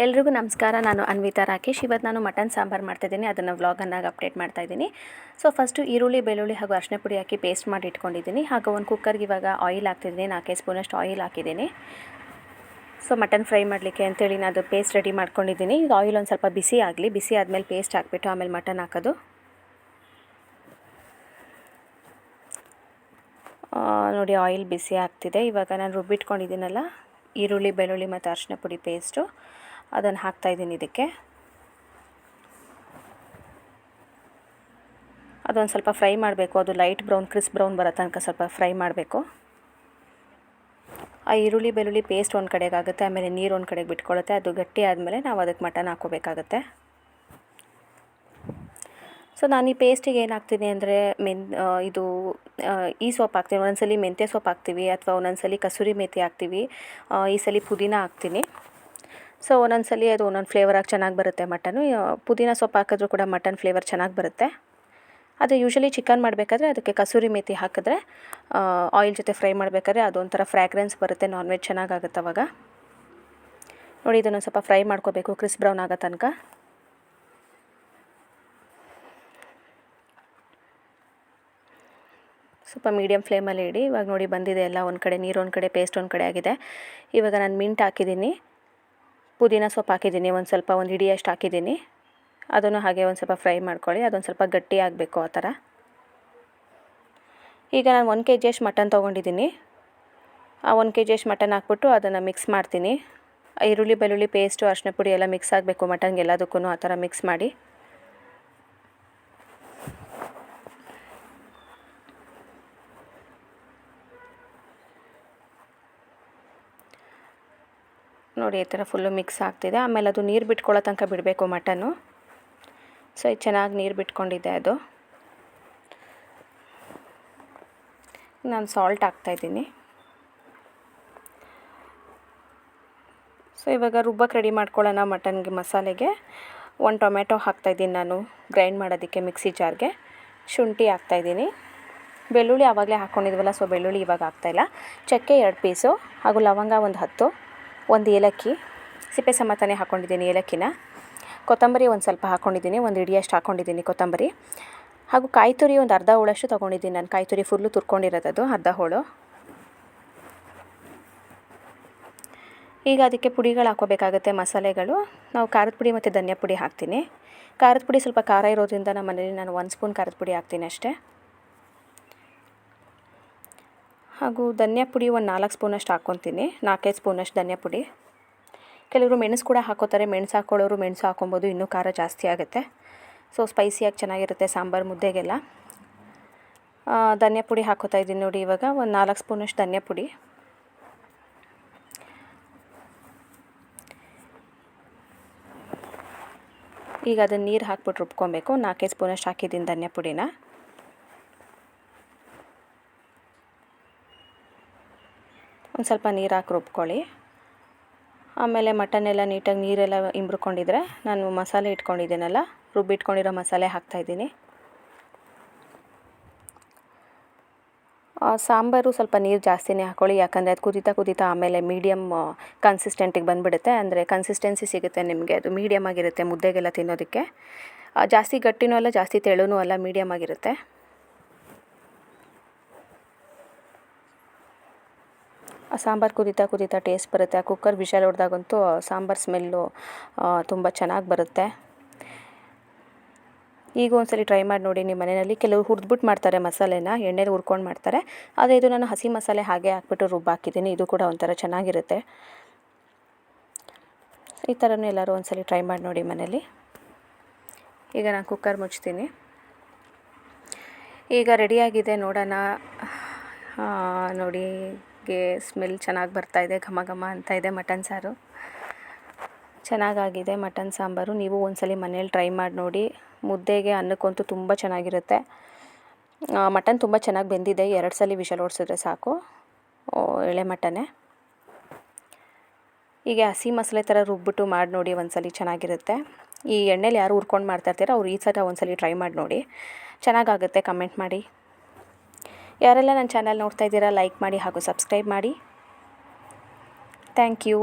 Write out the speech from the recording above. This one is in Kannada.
ಎಲ್ರಿಗೂ ನಮಸ್ಕಾರ. ನಾನು ಅನ್ವಿತಾ ರಾಕೇಶ್. ಇವತ್ತು ನಾನು ಮಟನ್ ಸಾಂಬಾರು ಮಾಡ್ತಾಯಿದ್ದೀನಿ, ಅದನ್ನು ವ್ಲಾಗನ್ನಾಗಿ ಅಪ್ಡೇಟ್ ಮಾಡ್ತಾಯಿದ್ದೀನಿ. ಸೊ ಫಸ್ಟು ಈರುಳ್ಳಿ, ಬೆಳ್ಳುಳ್ಳಿ ಹಾಗೂ ಅರಿಶಿನ ಪುಡಿ ಹಾಕಿ ಪೇಸ್ಟ್ ಮಾಡಿ ಇಟ್ಕೊಂಡಿದ್ದೀನಿ. ಹಾಗೂ ಒಂದು ಕುಕ್ಕರ್ಗೆ ಇವಾಗ ಆಯಿಲ್ ಹಾಕ್ತಿದ್ದೀನಿ, 4 ಸ್ಪೂನಷ್ಟು ಆಯಿಲ್ ಹಾಕಿದ್ದೀನಿ. ಸೊ ಮಟನ್ ಫ್ರೈ ಮಾಡಲಿಕ್ಕೆ ಅಂತೇಳಿ ನಾನು ಅದು ಪೇಸ್ಟ್ ರೆಡಿ ಮಾಡ್ಕೊಂಡಿದ್ದೀನಿ. ಈಗ ಆಯಿಲ್ ಒಂದು ಸ್ವಲ್ಪ ಬಿಸಿ ಆಗಲಿ, ಬಿಸಿ ಆದಮೇಲೆ ಪೇಸ್ಟ್ ಹಾಕ್ಬಿಟ್ಟು ಆಮೇಲೆ ಮಟನ್ ಹಾಕೋದು. ನೋಡಿ ಆಯಿಲ್ ಬಿಸಿ ಆಗ್ತಿದೆ. ಇವಾಗ ನಾನು ರುಬ್ಬಿಟ್ಕೊಂಡಿದ್ದೀನಲ್ಲ ಈರುಳ್ಳಿ, ಬೆಳ್ಳುಳ್ಳಿ ಮತ್ತು ಅರಿಶಿನ ಪುಡಿ ಪೇಸ್ಟು, ಅದನ್ನು ಹಾಕ್ತಾಯಿದ್ದೀನಿ ಇದಕ್ಕೆ. ಅದೊಂದು ಸ್ವಲ್ಪ ಫ್ರೈ ಮಾಡಬೇಕು, ಅದು ಲೈಟ್ ಬ್ರೌನ್ ಕ್ರಿಸ್ಪ್ ಬ್ರೌನ್ ಬರೋ ತನಕ ಸ್ವಲ್ಪ ಫ್ರೈ ಮಾಡಬೇಕು. ಆ ಈರುಳ್ಳಿ ಬೆಳ್ಳುಳ್ಳಿ ಪೇಸ್ಟ್ ಒಂದು ಕಡೆಗೆ ಆಗುತ್ತೆ, ಆಮೇಲೆ ನೀರು ಒಂದು ಕಡೆಗೆ ಬಿಟ್ಕೊಳ್ಳುತ್ತೆ. ಅದು ಗಟ್ಟಿ ಆದಮೇಲೆ ನಾವು ಅದಕ್ಕೆ ಮಟನ್ ಹಾಕ್ಕೋಬೇಕಾಗತ್ತೆ. ಸೊ ನಾನು ಈ ಪೇಸ್ಟಿಗೆ ಏನು ಹಾಕ್ತೀನಿ ಅಂದರೆ ಈ ಸೊಪ್ಪು ಹಾಕ್ತೀನಿ, ಒಂದೊಂದ್ಸಲಿ ಮೆಂತ್ಯ ಸೊಪ್ಪು ಹಾಕ್ತೀವಿ, ಅಥವಾ ಒಂದೊಂದ್ಸಲಿ ಕಸೂರಿ ಮೇಥಿ ಹಾಕ್ತೀವಿ, ಈ ಸಲ ಪುದೀನ ಹಾಕ್ತೀನಿ. ಸೊ ಒಂದೊಂದ್ಸಲಿ ಅದು ಒಂದೊಂದು ಫ್ಲೇವರಾಗಿ ಚೆನ್ನಾಗಿ ಬರುತ್ತೆ ಮಟನು. ಪುದೀನ ಸೊಪ್ಪು ಹಾಕಿದ್ರೂ ಕೂಡ ಮಟನ್ ಫ್ಲೇವರ್ ಚೆನ್ನಾಗಿ ಬರುತ್ತೆ. ಅದು ಯೂಶ್ವಲಿ ಚಿಕನ್ ಮಾಡಬೇಕಾದ್ರೆ ಅದಕ್ಕೆ ಕಸೂರಿ ಮೇಥಿ ಹಾಕಿದ್ರೆ ಆಯಿಲ್ ಜೊತೆ ಫ್ರೈ ಮಾಡಬೇಕಾದ್ರೆ ಅದೊಂಥರ ಫ್ರ್ಯಾಗ್ರೆನ್ಸ್ ಬರುತ್ತೆ, ನಾನ್ ವೆಜ್ ಚೆನ್ನಾಗಾಗುತ್ತೆ ಅವಾಗ. ನೋಡಿ ಇದನ್ನು ಸ್ವಲ್ಪ ಫ್ರೈ ಮಾಡ್ಕೋಬೇಕು ಕ್ರಿಸ್ಪ್ ಬ್ರೌನ್ ಆಗೋ ತನಕ. ಸ್ವಲ್ಪ ಮೀಡಿಯಮ್ ಫ್ಲೇಮಲ್ಲಿ ಇಡಿ. ಇವಾಗ ನೋಡಿ ಬಂದಿದೆ ಎಲ್ಲ, ಒಂದು ಕಡೆ ನೀರು ಒಂದು ಕಡೆ ಪೇಸ್ಟ್ ಒಂದು ಕಡೆ ಆಗಿದೆ. ಇವಾಗ ನಾನು ಮಿಂಟ್ ಹಾಕಿದ್ದೀನಿ, ಪುದೀನ ಸೊಪ್ಪು ಹಾಕಿದ್ದೀನಿ, ಒಂದು ಹಿಡಿಯಷ್ಟು ಹಾಕಿದ್ದೀನಿ. ಅದನ್ನು ಹಾಗೆ ಒಂದು ಸ್ವಲ್ಪ ಫ್ರೈ ಮಾಡ್ಕೊಳ್ಳಿ, ಅದೊಂದು ಸ್ವಲ್ಪ ಗಟ್ಟಿ ಆಗಬೇಕು ಆ ಥರ. ಈಗ ನಾನು 1 kg ಮಟನ್ ತೊಗೊಂಡಿದ್ದೀನಿ. ಆ 1 kg ಮಟನ್ ಹಾಕ್ಬಿಟ್ಟು ಅದನ್ನು ಮಿಕ್ಸ್ ಮಾಡ್ತೀನಿ. ಈರುಳ್ಳಿ ಬೆಳ್ಳುಳ್ಳಿ ಪೇಸ್ಟು ಅರಿಶಿನ ಪುಡಿ ಎಲ್ಲ ಮಿಕ್ಸ್ ಆಗಬೇಕು ಮಟನ್ಗೆ ಎಲ್ಲದಕ್ಕೂ, ಆ ಥರ ಮಿಕ್ಸ್ ಮಾಡಿ. ನೋಡಿ ಈ ಥರ ಫುಲ್ಲು ಮಿಕ್ಸ್ ಆಗ್ತಿದೆ. ಆಮೇಲೆ ಅದು ನೀರು ಬಿಟ್ಕೊಳ್ಳೋ ತನಕ ಬಿಡಬೇಕು ಮಟನ್ನು. ಸೊ ಇದು ಚೆನ್ನಾಗಿ ನೀರು ಬಿಟ್ಕೊಂಡಿದ್ದೆ ಅದು. ನಾನು ಸಾಲ್ಟ್ ಹಾಕ್ತಾಯಿದ್ದೀನಿ. ಸೊ ಇವಾಗ ರುಬ್ಬಕ್ಕೆ ರೆಡಿ ಮಾಡ್ಕೊಳ್ಳೋಣ ಮಟನ್ಗೆ ಮಸಾಲೆಗೆ. 1 ಟೊಮೆಟೊ ಹಾಕ್ತಾಯಿದ್ದೀನಿ ನಾನು ಗ್ರೈಂಡ್ ಮಾಡೋದಕ್ಕೆ ಮಿಕ್ಸಿ ಜಾರ್ಗೆ. ಶುಂಠಿ ಹಾಕ್ತಾಯಿದ್ದೀನಿ. ಬೆಳ್ಳುಳ್ಳಿ ಆವಾಗಲೇ ಹಾಕ್ಕೊಂಡಿದ್ವಲ್ಲ, ಸೊ ಬೆಳ್ಳುಳ್ಳಿ ಇವಾಗ ಹಾಕ್ತಾಯಿಲ್ಲ. ಚಕ್ಕೆ 2 ಪೀಸು, ಹಾಗೂ ಲವಂಗ ಒಂದು 10, 1 ಏಲಕ್ಕಿ ಸಿಪ್ಪೆ ಸಮೇತನೇ ಹಾಕ್ಕೊಂಡಿದ್ದೀನಿ ಏಲಕ್ಕಿನ. ಕೊತ್ತಂಬರಿ ಒಂದು ಸ್ವಲ್ಪ ಹಾಕ್ಕೊಂಡಿದ್ದೀನಿ, 1 ಹಿಡಿಯಷ್ಟು ಹಾಕ್ಕೊಂಡಿದ್ದೀನಿ ಕೊತ್ತಂಬರಿ. ಹಾಗೂ ಕಾಯಿ ತುರಿ ಒಂದು ಅರ್ಧ ಹೋಳಷ್ಟು ತೊಗೊಂಡಿದ್ದೀನಿ ನಾನು. ಕಾಯಿ ತುರಿ ಫುಲ್ಲು ತುರ್ಕೊಂಡಿರೋದು ಅರ್ಧ ಹೋಳು. ಈಗ ಅದಕ್ಕೆ ಪುಡಿಗಳು ಹಾಕ್ಕೋಬೇಕಾಗುತ್ತೆ, ಮಸಾಲೆಗಳು. ನಾವು ಖಾರದ ಪುಡಿ ಮತ್ತು ಧನಿಯಾ ಪುಡಿ ಹಾಕ್ತೀನಿ. ಖಾರದ ಪುಡಿ ಸ್ವಲ್ಪ ಖಾರ ಇರೋದ್ರಿಂದ ನಮ್ಮ ಮನೇಲಿ ನಾನು 1 ಸ್ಪೂನ್ ಖಾರದ ಪುಡಿ ಹಾಕ್ತೀನಿ ಅಷ್ಟೇ. ಹಾಗೂ ಧನಿಯಾ ಪುಡಿ ಒಂದು 4 ಸ್ಪೂನಷ್ಟು ಹಾಕ್ಕೊತೀನಿ, 4-5 ಸ್ಪೂನಷ್ಟು ಧನಿಯಾ ಪುಡಿ. ಕೆಲವರು ಮೆಣಸು ಕೂಡ ಹಾಕ್ಕೋತಾರೆ, ಮೆಣಸು ಹಾಕ್ಕೊಳ್ಳೋರು ಮೆಣಸು ಹಾಕ್ಕೊಬೋದು, ಇನ್ನೂ ಖಾರ ಜಾಸ್ತಿ ಆಗುತ್ತೆ. ಸೊ ಸ್ಪೈಸಿಯಾಗಿ ಚೆನ್ನಾಗಿರುತ್ತೆ ಸಾಂಬಾರು ಮುದ್ದೆಗೆಲ್ಲ. ಧನಿಯಾ ಪುಡಿ ಹಾಕ್ಕೋತಾ ಇದ್ದೀನಿ ನೋಡಿ. ಇವಾಗ ಒಂದು 4 ಸ್ಪೂನಷ್ಟು ಧನಿಯಾ ಪುಡಿ. ಈಗ ಅದನ್ನು ನೀರು ಹಾಕ್ಬಿಟ್ಟು ರುಬ್ಕೊಬೇಕು. 4-5 ಸ್ಪೂನಷ್ಟು ಹಾಕಿದ್ದೀನಿ ಧನಿಯಾ ಪುಡಿನ. ಒಂದು ಸ್ವಲ್ಪ ನೀರು ಹಾಕಿ ರುಬ್ಕೊಳ್ಳಿ. ಆಮೇಲೆ ಮಟನ್ನೆಲ್ಲ ನೀಟಾಗಿ ನೀರೆಲ್ಲ ಇಂಬ್ರಿಕೊಂಡಿದ್ರೆ ನಾನು ಮಸಾಲೆ ಇಟ್ಕೊಂಡಿದ್ದೀನಲ್ಲ, ರುಬ್ಬಿಟ್ಕೊಂಡಿರೋ ಮಸಾಲೆ ಹಾಕ್ತಾಯಿದ್ದೀನಿ. ಸಾಂಬಾರು ಸ್ವಲ್ಪ ನೀರು ಜಾಸ್ತಿನೇ ಹಾಕ್ಕೊಳ್ಳಿ, ಯಾಕಂದರೆ ಅದು ಕುದೀತಾ ಆಮೇಲೆ ಮೀಡಿಯಮ್ ಕನ್ಸಿಸ್ಟೆಂಟಿಗೆ ಬಂದುಬಿಡುತ್ತೆ. ಅಂದರೆ ಕನ್ಸಿಸ್ಟೆನ್ಸಿ ಸಿಗುತ್ತೆ ನಿಮಗೆ, ಅದು ಮೀಡಿಯಮ್ ಆಗಿರುತ್ತೆ ಮುದ್ದೆಗೆಲ್ಲ ತಿನ್ನೋದಕ್ಕೆ. ಜಾಸ್ತಿ ಗಟ್ಟಿನೂ ಅಲ್ಲ, ಜಾಸ್ತಿ ತೆಳುನೂ ಅಲ್ಲ, ಮೀಡಿಯಮ್ ಆಗಿರುತ್ತೆ. ಸಾಂಬಾರು ಕುದೀತಾ ಟೇಸ್ಟ್ ಬರುತ್ತೆ. ಆ ಕುಕ್ಕರ್ ವಿಷಲ್ ಹೊಡೆದಾಗಂತೂ ಸಾಂಬಾರು ಸ್ಮೆಲ್ಲು ತುಂಬ ಚೆನ್ನಾಗಿ ಬರುತ್ತೆ. ಈಗ ಒಂದ್ಸಲಿ ಟ್ರೈ ಮಾಡಿ ನೋಡಿ ನಿಮ್ಮ ಮನೆಯಲ್ಲಿ. ಕೆಲವರು ಹುರಿದ್ಬಿಟ್ಟು ಮಾಡ್ತಾರೆ ಮಸಾಲೆನ, ಎಣ್ಣೆಲಿ ಹುರ್ಕೊಂಡು ಮಾಡ್ತಾರೆ. ಆದರೆ ಇದು ನಾನು ಹಸಿ ಮಸಾಲೆ ಹಾಗೆ ಹಾಕ್ಬಿಟ್ಟು ರುಬ್ಬಾಕಿದ್ದೀನಿ. ಇದು ಕೂಡ ಒಂಥರ ಚೆನ್ನಾಗಿರುತ್ತೆ. ಈ ಥರನೂ ಎಲ್ಲರೂ ಒಂದ್ಸಲಿ ಟ್ರೈ ಮಾಡಿ ನೋಡಿ ಮನೇಲಿ. ಈಗ ನಾನು ಕುಕ್ಕರ್ ಮುಚ್ತೀನಿ. ಈಗ ರೆಡಿಯಾಗಿದೆ, ನೋಡೋಣ. ನೋಡಿ ಸ್ಮೆಲ್ ಚೆನ್ನಾಗಿ ಬರ್ತಾಯಿದೆ, ಘಮ ಘಮ ಅಂತ ಇದೆ. ಮಟನ್ ಸಾರು ಚೆನ್ನಾಗಾಗಿದೆ, ಮಟನ್ ಸಾಂಬಾರು. ನೀವು ಒಂದ್ಸಲಿ ಮನೇಲಿ ಟ್ರೈ ಮಾಡಿ ನೋಡಿ. ಮುದ್ದೆಗೆ ಅನ್ನಕ್ಕಂತೂ ತುಂಬ ಚೆನ್ನಾಗಿರುತ್ತೆ. ಮಟನ್ ತುಂಬ ಚೆನ್ನಾಗಿ ಬೆಂದಿದೆ, 2 ಸಲ ವಿಷಲ್ ಓಡಿಸಿದ್ರೆ ಸಾಕು, ಎಳೆ ಮಟನ್ನೇ. ಹೀಗೆ ಹಸಿ ಮಸಾಲೆ ಥರ ರುಬ್ಬಿಟ್ಟು ಮಾಡಿ ನೋಡಿ ಒಂದ್ಸಲಿ, ಚೆನ್ನಾಗಿರುತ್ತೆ. ಈ ಎಣ್ಣೆಲಿ ಯಾರು ಹುರ್ಕೊಂಡು ಮಾಡ್ತಾಯಿರ್ತೀರ ಅವ್ರು ಈ ಥರ ಒಂದ್ಸಲಿ ಟ್ರೈ ಮಾಡಿ ನೋಡಿ, ಚೆನ್ನಾಗಾಗುತ್ತೆ. ಕಮೆಂಟ್ ಮಾಡಿ. ಯಾರೆಲ್ಲ ನನ್ನ ಚಾನಲ್ ನೋಡ್ತಾ ಇದ್ದೀರಾ ಲೈಕ್ ಮಾಡಿ ಹಾಗೂ ಸಬ್ಸ್ಕ್ರೈಬ್ ಮಾಡಿ. Thank you.